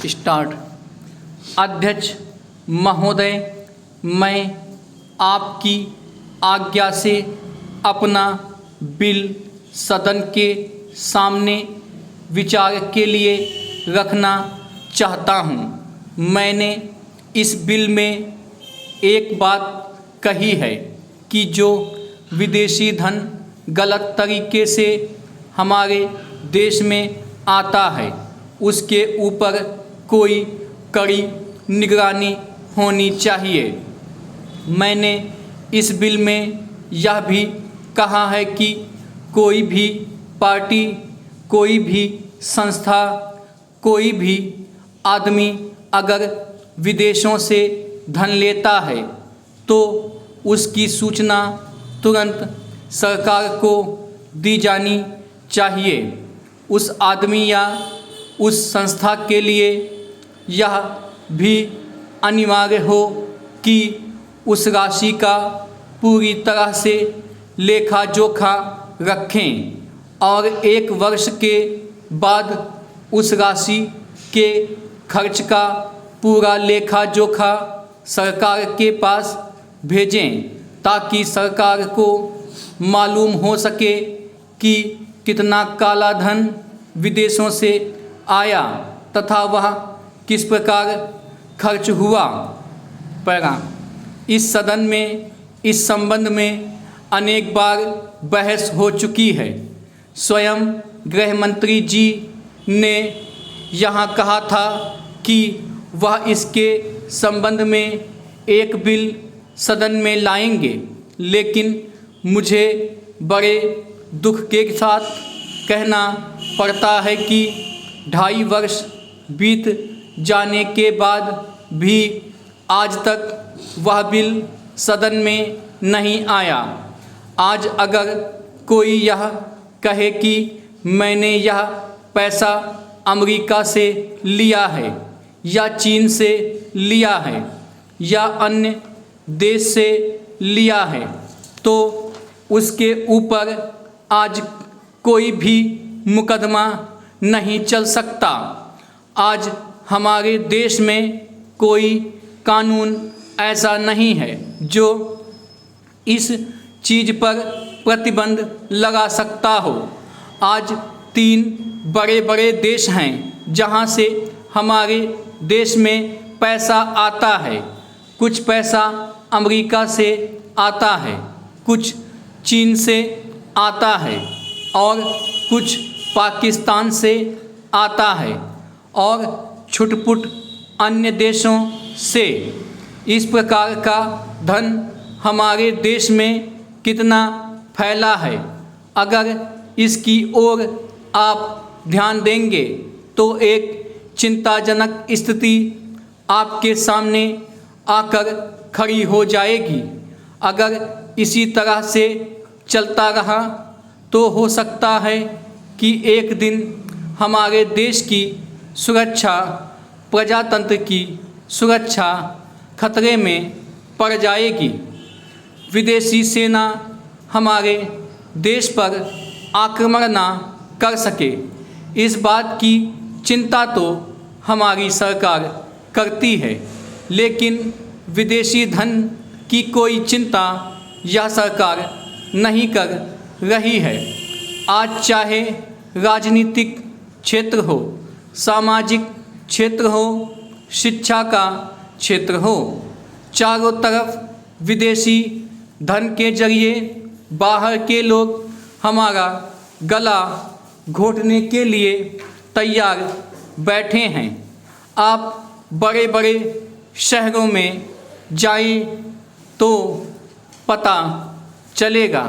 Start. अध्यक्ष महोदय, मैं आपकी आज्ञा से अपना बिल सदन के सामने विचार के लिए रखना चाहता हूँ। मैंने इस बिल में एक बात कही है कि जो विदेशी धन गलत तरीके से हमारे देश में आता है उसके ऊपर कोई कड़ी निगरानी होनी चाहिए। मैंने इस बिल में यह भी कहा है कि कोई भी पार्टी, कोई भी संस्था, कोई भी आदमी अगर विदेशों से धन लेता है तो उसकी सूचना तुरंत सरकार को दी जानी चाहिए। उस आदमी या उस संस्था के लिए यह भी अनिवार्य हो कि उस राशि का पूरी तरह से लेखा जोखा रखें और 1 वर्ष के बाद उस राशि के खर्च का पूरा लेखा जोखा सरकार के पास भेजें ताकि सरकार को मालूम हो सके कि कितना काला धन विदेशों से आया तथा वह किस प्रकार खर्च हुआ। पैरा इस सदन में इस संबंध में अनेक बार बहस हो चुकी है। स्वयं गृह मंत्री जी ने यहाँ कहा था कि वह इसके संबंध में एक बिल सदन में लाएंगे, लेकिन मुझे बड़े दुख के साथ कहना पड़ता है कि 2.5 वर्ष बीत जाने के बाद भी आज तक वह बिल सदन में नहीं आया। आज अगर कोई यह कहे कि मैंने यह पैसा अमेरिका से लिया है या चीन से लिया है या अन्य देश से लिया है तो उसके ऊपर आज कोई भी मुकदमा नहीं चल सकता। आज हमारे देश में कोई कानून ऐसा नहीं है जो इस चीज़ पर प्रतिबंध लगा सकता हो। आज 3 बड़े बड़े देश हैं जहां से हमारे देश में पैसा आता है। कुछ पैसा अमेरिका से आता है, कुछ चीन से आता है और कुछ पाकिस्तान से आता है और छुटपुट अन्य देशों से। इस प्रकार का धन हमारे देश में कितना फैला है, अगर इसकी ओर आप ध्यान देंगे तो एक चिंताजनक स्थिति आपके सामने आकर खड़ी हो जाएगी। अगर इसी तरह से चलता रहा तो हो सकता है कि एक दिन हमारे देश की सुरक्षा, प्रजातंत्र की सुरक्षा खतरे में पड़ जाएगी। विदेशी सेना हमारे देश पर आक्रमण ना कर सके, इस बात की चिंता तो हमारी सरकार करती है, लेकिन विदेशी धन की कोई चिंता यह सरकार नहीं कर रही है। आज चाहे राजनीतिक क्षेत्र हो, सामाजिक क्षेत्र हो, शिक्षा का क्षेत्र हो, चारों तरफ विदेशी धन के जरिए बाहर के लोग हमारा गला घोटने के लिए तैयार बैठे हैं। आप बड़े बड़े शहरों में जाएं तो पता चलेगा।